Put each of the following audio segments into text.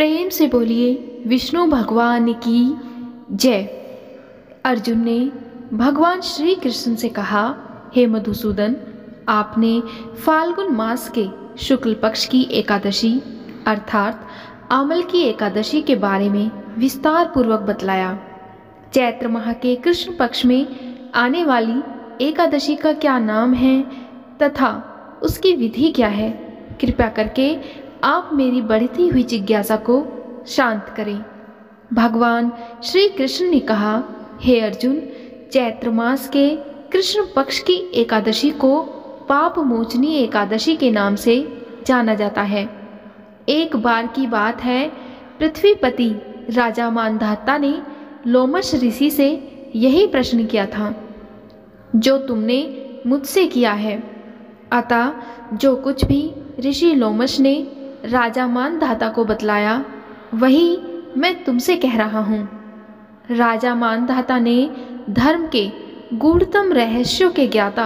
प्रेम से बोलिए विष्णु भगवान की जय। अर्जुन ने भगवान श्री कृष्ण से कहा, हे मधुसूदन, आपने फाल्गुन मास के शुक्ल पक्ष की एकादशी अर्थात आमल की एकादशी के बारे में विस्तार पूर्वक बतलाया। चैत्र माह के कृष्ण पक्ष में आने वाली एकादशी का क्या नाम है तथा उसकी विधि क्या है, कृपया करके आप मेरी बढ़ती हुई जिज्ञासा को शांत करें। भगवान श्री कृष्ण ने कहा, हे अर्जुन, चैत्र मास के कृष्ण पक्ष की एकादशी को पाप मोचनी एकादशी के नाम से जाना जाता है। एक बार की बात है, पृथ्वीपति राजा मानधाता ने लोमश ऋषि से यही प्रश्न किया था जो तुमने मुझसे किया है। अतः जो कुछ भी ऋषि लोमश ने राजा मानधाता को बतलाया वही मैं तुमसे कह रहा हूँ। राजा मानधाता ने धर्म के गूढ़तम रहस्यों के ज्ञाता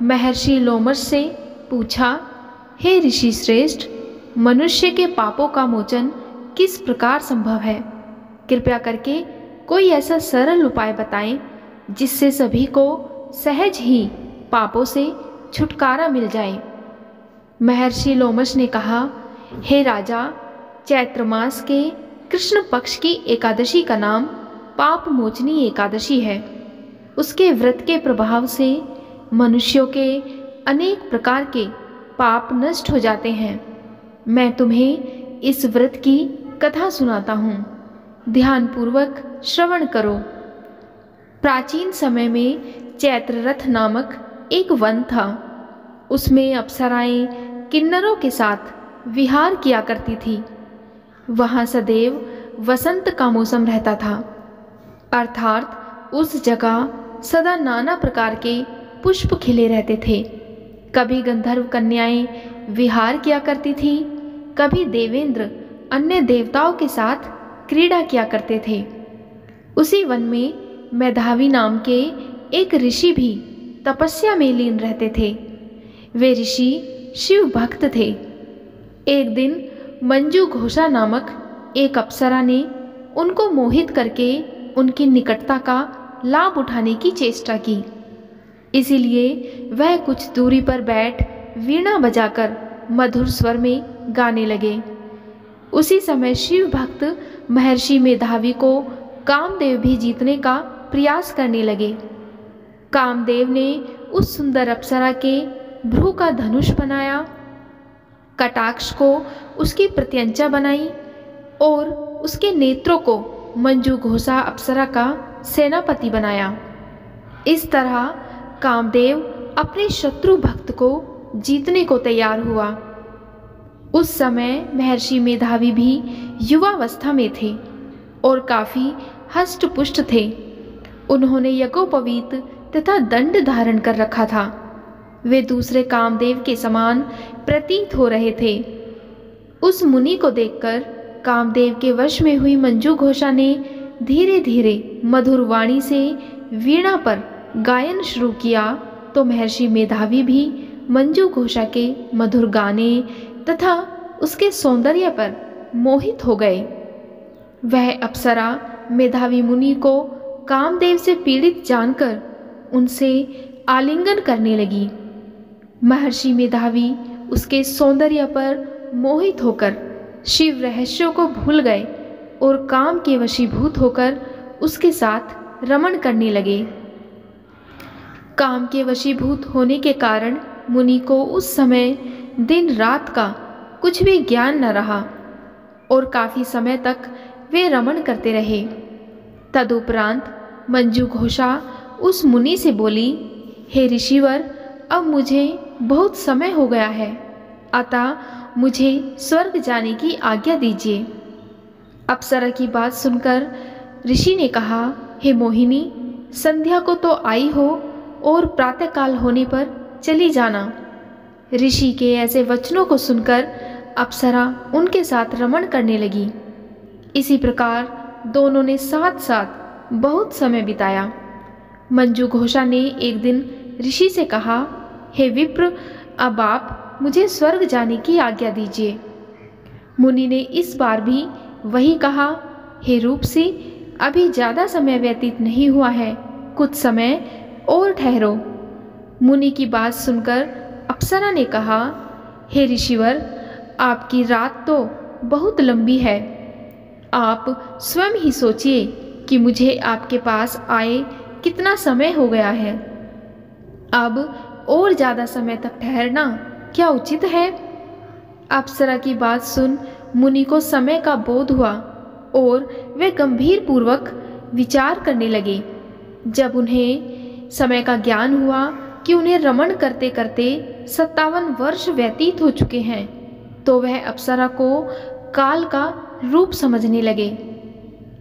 महर्षि लोमश से पूछा, हे ऋषि श्रेष्ठ, मनुष्य के पापों का मोचन किस प्रकार संभव है? कृपया करके कोई ऐसा सरल उपाय बताएं जिससे सभी को सहज ही पापों से छुटकारा मिल जाए। महर्षि लोमश ने कहा, हे राजा, चैत्र मास के कृष्ण पक्ष की एकादशी का नाम पाप मोचनी एकादशी है। उसके व्रत के प्रभाव से मनुष्यों के अनेक प्रकार के पाप नष्ट हो जाते हैं। मैं तुम्हें इस व्रत की कथा सुनाता हूँ, ध्यानपूर्वक श्रवण करो। प्राचीन समय में चैत्र रथ नामक एक वन था। उसमें अप्सराएं किन्नरों के साथ विहार किया करती थी। वहाँ सदैव वसंत का मौसम रहता था, अर्थात उस जगह सदा नाना प्रकार के पुष्प खिले रहते थे। कभी गंधर्व कन्याएं विहार किया करती थी, कभी देवेंद्र अन्य देवताओं के साथ क्रीड़ा किया करते थे। उसी वन में मेधावी नाम के एक ऋषि भी तपस्या में लीन रहते थे। वे ऋषि शिव भक्त थे। एक दिन मंजू घोषा नामक एक अप्सरा ने उनको मोहित करके उनकी निकटता का लाभ उठाने की चेष्टा की। इसीलिए वह कुछ दूरी पर बैठ वीणा बजाकर मधुर स्वर में गाने लगे। उसी समय शिव भक्त महर्षि मेधावी को कामदेव भी जीतने का प्रयास करने लगे। कामदेव ने उस सुंदर अप्सरा के भ्रू का धनुष बनाया, कटाक्ष को उसकी प्रत्यंचा बनाई और उसके नेत्रों को मंजू घोषा अप्सरा का सेनापति बनाया। इस तरह कामदेव अपने शत्रु भक्त को जीतने को तैयार हुआ। उस समय महर्षि मेधावी भी युवावस्था में थे और काफी हष्ट पुष्ट थे। उन्होंने यज्ञोपवीत तथा दंड धारण कर रखा था। वे दूसरे कामदेव के समान प्रतीत हो रहे थे। उस मुनि को देखकर कामदेव के वश में हुई मंजू घोषा ने धीरे धीरे मधुर वाणी से वीणा पर गायन शुरू किया तो महर्षि मेधावी भी मंजू घोषा के मधुर गाने तथा उसके सौंदर्य पर मोहित हो गए। वह अप्सरा मेधावी मुनि को कामदेव से पीड़ित जानकर उनसे आलिंगन करने लगी। महर्षि मेधावी उसके सौंदर्य पर मोहित होकर शिव रहस्यों को भूल गए और काम के वशीभूत होकर उसके साथ रमण करने लगे। काम के वशीभूत होने के कारण मुनि को उस समय दिन रात का कुछ भी ज्ञान न रहा और काफी समय तक वे रमण करते रहे। तदुपरांत मंजू घोषा उस मुनि से बोली, हे ऋषिवर, अब मुझे बहुत समय हो गया है, अतः मुझे स्वर्ग जाने की आज्ञा दीजिए। अप्सरा की बात सुनकर ऋषि ने कहा, हे मोहिनी, संध्या को तो आई हो और प्रातःकाल होने पर चली जाना। ऋषि के ऐसे वचनों को सुनकर अप्सरा उनके साथ रमण करने लगी। इसी प्रकार दोनों ने साथ साथ बहुत समय बिताया। मंजू घोषा ने एक दिन ऋषि से कहा, हे विप्र, अब आप मुझे स्वर्ग जाने की आज्ञा दीजिए। मुनि ने इस बार भी वही कहा, हे रूपसी, अभी ज़्यादा समय व्यतीत नहीं हुआ है, कुछ समय और ठहरो। मुनि की बात सुनकर अप्सरा ने कहा, हे ऋषिवर, आपकी रात तो बहुत लंबी है। आप स्वयं ही सोचिए कि मुझे आपके पास आए कितना समय हो गया है। अब और ज़्यादा समय तक ठहरना क्या उचित है? अप्सरा की बात सुन मुनि को समय का बोध हुआ और वे गंभीर पूर्वक विचार करने लगे। जब उन्हें समय का ज्ञान हुआ कि उन्हें रमण करते करते 57 वर्ष व्यतीत हो चुके हैं, तो वह अप्सरा को काल का रूप समझने लगे।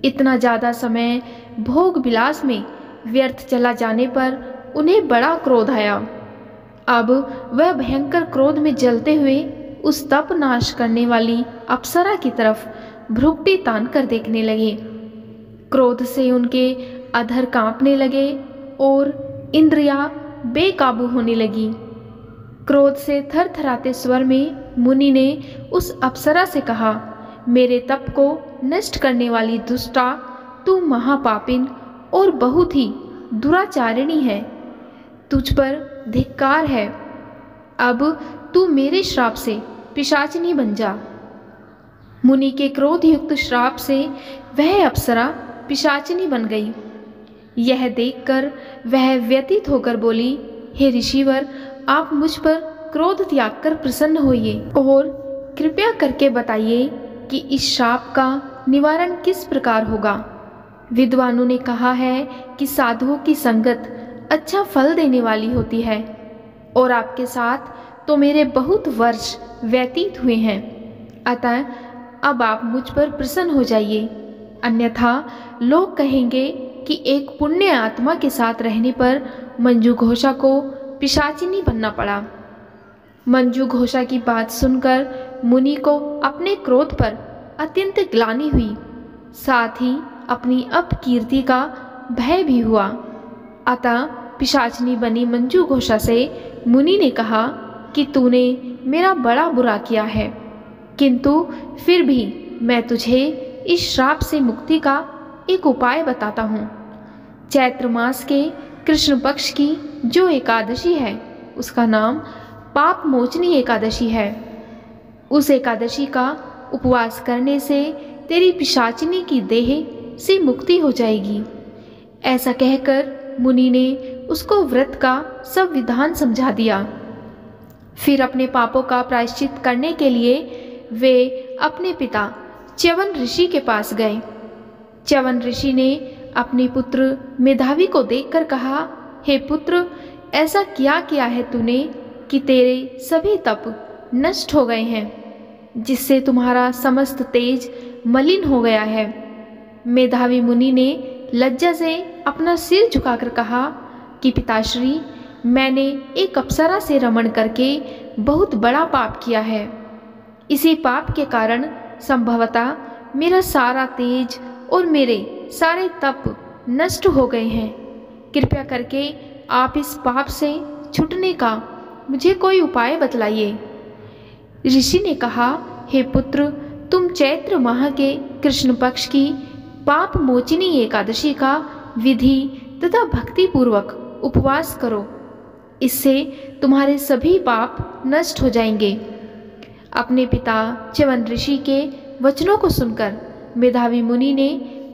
इतना ज़्यादा समय भोग विलास में व्यर्थ चला जाने पर उन्हें बड़ा क्रोध आया। अब वह भयंकर क्रोध में जलते हुए उस तप नाश करने वाली अप्सरा की तरफ भ्रुकुटी तान कर देखने लगे। क्रोध से उनके अधर कांपने लगे और इंद्रियां बेकाबू होने लगी। क्रोध से थरथराते स्वर में मुनि ने उस अप्सरा से कहा, मेरे तप को नष्ट करने वाली दुष्टा, तू महापापिन और बहुत ही दुराचारिणी है। तुझ पर धिक्कार है। अब तू मेरे श्राप से पिशाचिनी बन जा। मुनि के क्रोध युक्त श्राप से वह अप्सरा पिशाचिनी बन गई। यह देखकर वह व्यतीत होकर बोली, हे ऋषिवर, आप मुझ पर क्रोध त्याग कर प्रसन्न होइए और कृपया करके बताइए कि इस श्राप का निवारण किस प्रकार होगा। विद्वानों ने कहा है कि साधुओं की संगत अच्छा फल देने वाली होती है और आपके साथ तो मेरे बहुत वर्ष व्यतीत हुए हैं, अतः अब आप मुझ पर प्रसन्न हो जाइए, अन्यथा लोग कहेंगे कि एक पुण्य आत्मा के साथ रहने पर मंजू घोषा को पिशाचिनी बनना पड़ा। मंजू घोषा की बात सुनकर मुनि को अपने क्रोध पर अत्यंत ग्लानि हुई, साथ ही अपनी अपकीर्ति का भय भी हुआ। अतः पिशाचिनी बनी मंजू घोषा से मुनि ने कहा कि तूने मेरा बड़ा बुरा किया है, किंतु फिर भी मैं तुझे इस श्राप से मुक्ति का एक उपाय बताता हूँ। चैत्र मास के कृष्ण पक्ष की जो एकादशी है उसका नाम पाप मोचनी एकादशी है। उस एकादशी का उपवास करने से तेरी पिशाचिनी की देह से मुक्ति हो जाएगी। ऐसा कहकर मुनि ने उसको व्रत का सब विधान समझा दिया। फिर अपने पापों का प्रायश्चित करने के लिए वे अपने पिता च्यवन ऋषि के पास गए। च्यवन ऋषि ने अपने पुत्र मेधावी को देखकर कहा, हे पुत्र, ऐसा क्या किया है तूने कि तेरे सभी तप नष्ट हो गए हैं, जिससे तुम्हारा समस्त तेज मलिन हो गया है। मेधावी मुनि ने लज्जा से अपना सिर झुकाकर कहा कि पिताश्री, मैंने एक अप्सरा से रमण करके बहुत बड़ा पाप किया है। इसी पाप के कारण संभवतः मेरा सारा तेज और मेरे सारे तप नष्ट हो गए हैं। कृपया करके आप इस पाप से छूटने का मुझे कोई उपाय बतलाइए। ऋषि ने कहा, हे पुत्र, तुम चैत्र माह के कृष्ण पक्ष की पाप मोचिनी एकादशी का विधि तथा भक्ति पूर्वक उपवास करो, इससे तुम्हारे सभी पाप नष्ट हो जाएंगे। अपने पिता च्यवन ऋषि के वचनों को सुनकर मेधावी मुनि ने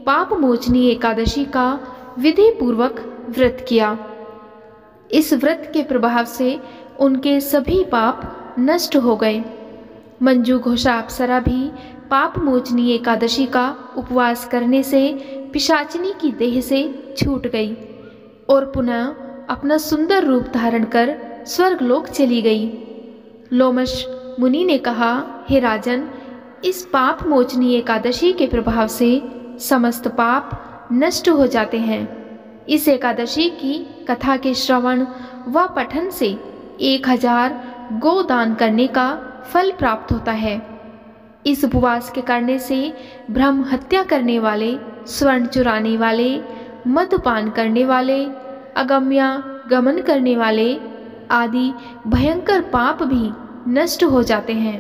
पाप मोचनी एकादशी का विधि पूर्वक व्रत किया। इस व्रत के प्रभाव से उनके सभी पाप नष्ट हो गए। मंजू घोषा अप्सरा भी पाप मोचनी एकादशी का उपवास करने से पिशाचिनी की देह से छूट गई और पुनः अपना सुंदर रूप धारण कर स्वर्गलोक चली गई। लोमश मुनि ने कहा, हे राजन, इस पाप मोचनी एकादशी के प्रभाव से समस्त पाप नष्ट हो जाते हैं। इस एकादशी की कथा के श्रवण व पठन से 1000 गो दान करने का फल प्राप्त होता है। इस उपवास के करने से ब्रह्म हत्या करने वाले, स्वर्ण चुराने वाले, मदपान करने वाले, अगम्या गमन करने वाले आदि भयंकर पाप भी नष्ट हो जाते हैं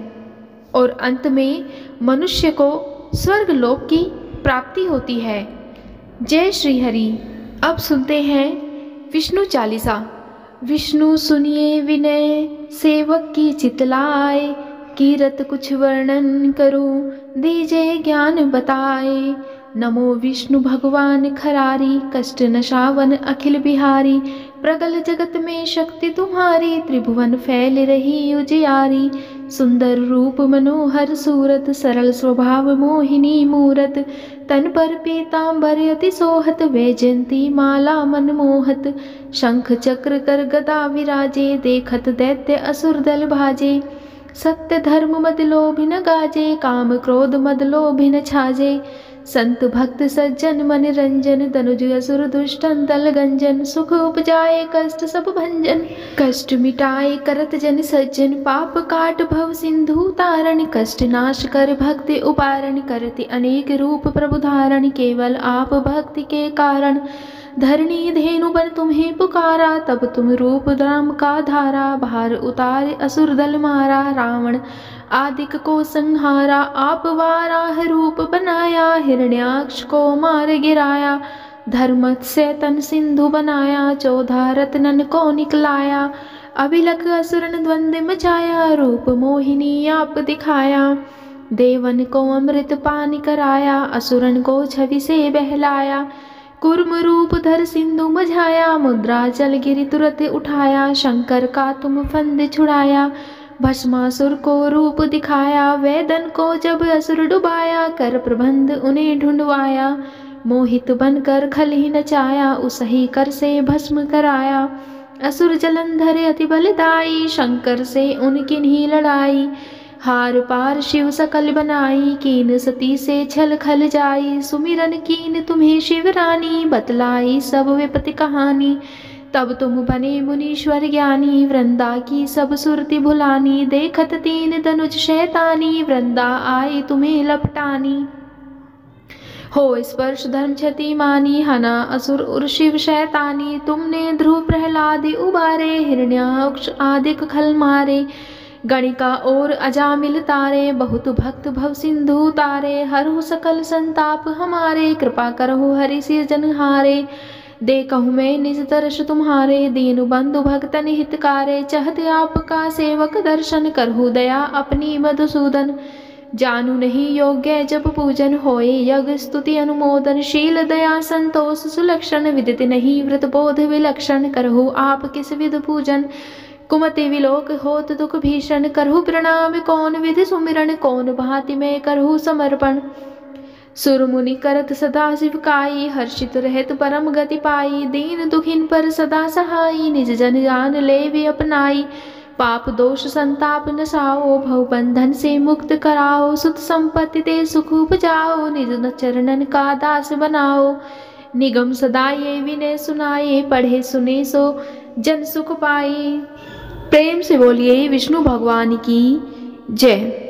और अंत में मनुष्य को स्वर्ग लोक की प्राप्ति होती है। जय श्री हरि। अब सुनते हैं विष्णु चालीसा। विष्णु सुनिए विनय सेवक की चितलाए, कीरत कुछ वर्णन करूं दीजे ज्ञान बताए। नमो विष्णु भगवान खरारी, कष्ट नशावन अखिल बिहारी। प्रगल जगत में शक्ति तुम्हारी, त्रिभुवन फैल रही उजियारी। सुंदर रूप मनोहर सूरत, सरल स्वभाव मोहिनी मूरत। तन पर पीतांबर अति सोहत, वैजयंती माला मन मोहत। शंख चक्र कर गदा विराजे, देखत दैत्य असुर दल भाजे। सत्य धर्म मद लोभ न गाजे, काम क्रोध मद लोभ न छाजे। संत भक्त सज्जन मन रंजन, दनुज असुर दुष्टन दल गंजन। सुख उपजाए कष्ट सब भंजन, कष्ट मिटाए करत जन सज्जन। पाप काट भव सिंधु तारण, कष्ट नाश कर भक्ति उपारण। करति अनेक रूप प्रभु धारण, केवल आप भक्ति के कारण। धरणी धेनु बन तुम्हें पुकारा, तब तुम रूप राम का धारा। भार उतारे असुर दल मारा, रावण आदिक को संहारा। आप वाराह रूप बनाया, हिरण्याक्ष को मार गिराया। धर्म से तन सिंधु बनाया, 14 रत्नन को निकलाया। अभिलख असुरन द्वंद्व मचाया, रूप मोहिनी आप दिखाया। देवन को अमृत पान कराया, असुरन को छवि से बहलाया। कुर्म रूप धर सिंधु मझाया, मुद्रा जल गिरि तुरत उठाया। शंकर का तुम फंद छुड़ाया, भस्मासुर को रूप दिखाया। वेदन को जब असुर डुबाया, कर प्रबंध उन्हें ढूंढवाया। मोहित बनकर खल ही नचाया, उसही कर से भस्म कराया। असुर जलंधर अति बलदाई, शंकर से उनकी नहीं लड़ाई। हार पार शिव सकल बनाई, कीन सती से छल खल जाई। सुमिरन कीन तुम्हें शिवरानी, बतलाई सब विपत्ति कहानी। तब तुम बने मुनीश्वर ज्ञानी, वृंदा की सब सुरति भुलानी। देखत तीन धनुष शैतानी, वृंदा आई तुम्हें लपटानी। हो स्पर्श धर्म क्षति मानी, हना असुर उर शिव शैतानी। तुमने ध्रुव प्रहलाद उबारे, हिरण्याक्ष आदिक खल मारे। गणिका और अजामिल तारे, बहुत भक्त भव सिंधु तारे। हरहु सकल संताप हमारे, कृपा करहु हरि सिरजनहारे। देखहु मैं निज तरस तुम्हारे, दीनु बंधु भक्तन हितकारे। चहत आपका सेवक दर्शन, करहु दया अपनी मधुसूदन। जानू नहीं योग्य जब पूजन, होए यज्ञ स्तुति अनुमोदन। शील दया संतोष सुलक्षण, विदित नहीं व्रत बोध विलक्षण। करहु आप किस विध पूजन, कुमति विलोक होत दुख भीषण। करहु प्रणाम कौन विधि सुमिरन, कौन भांति में करहु समर्पण। सुर मुनि करत सदा शिव काई, हर्षित रहत परम गति पाई। दीन दुखिन पर सदा सहाई, निज जन जान लेवे अपनाई। पाप दोष संताप नसाओ, भव बंधन से मुक्त कराओ। सुत संपत्ति दे सुख उपजाओ, निज चरणन का दास बनाओ। निगम सदा ये विनय सुनाए, पढ़े सुने सो जन सुख पाए। प्रेम से बोलिए विष्णु भगवान की जय।